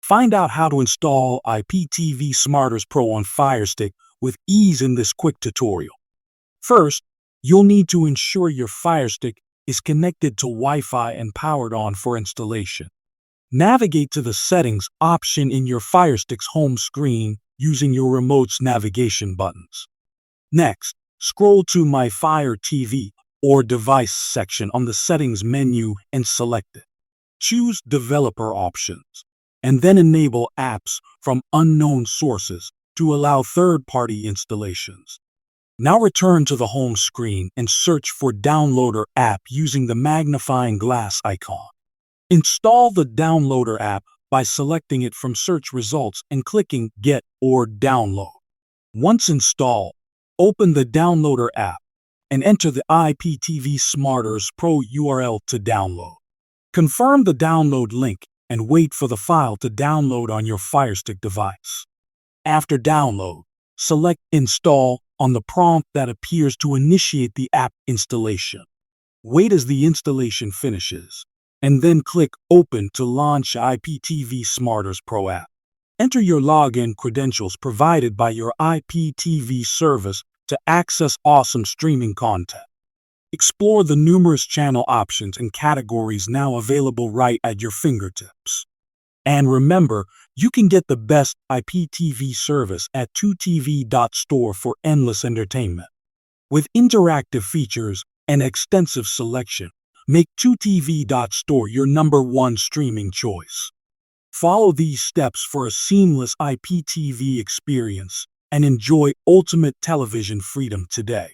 Find out how to install IPTV Smarters Pro on Firestick with ease in this quick tutorial. First, you'll need to ensure your Firestick is connected to Wi-Fi and powered on for installation. Navigate to the Settings option in your Firestick's home screen using your remote's navigation buttons. Next, scroll to My Fire TV or Device section on the Settings menu and select it. Choose Developer Options, and then enable Apps from Unknown Sources to allow third-party installations. Now return to the home screen and search for Downloader app using the magnifying glass icon. Install the Downloader app by selecting it from search results and clicking Get or Download. Once installed, open the Downloader app and enter the IPTV Smarters Pro URL to download. Confirm the download link and wait for the file to download on your Firestick device. After download, select Install on the prompt that appears to initiate the app installation. Wait as the installation finishes, and then click Open to launch IPTV Smarters Pro app. Enter your login credentials provided by your IPTV service to access awesome streaming content. Explore the numerous channel options and categories now available right at your fingertips. And remember, you can get the best IPTV service at 2tv.store for endless entertainment. With interactive features and extensive selection, make 2tv.store your #1 streaming choice. Follow these steps for a seamless IPTV experience and enjoy ultimate television freedom today.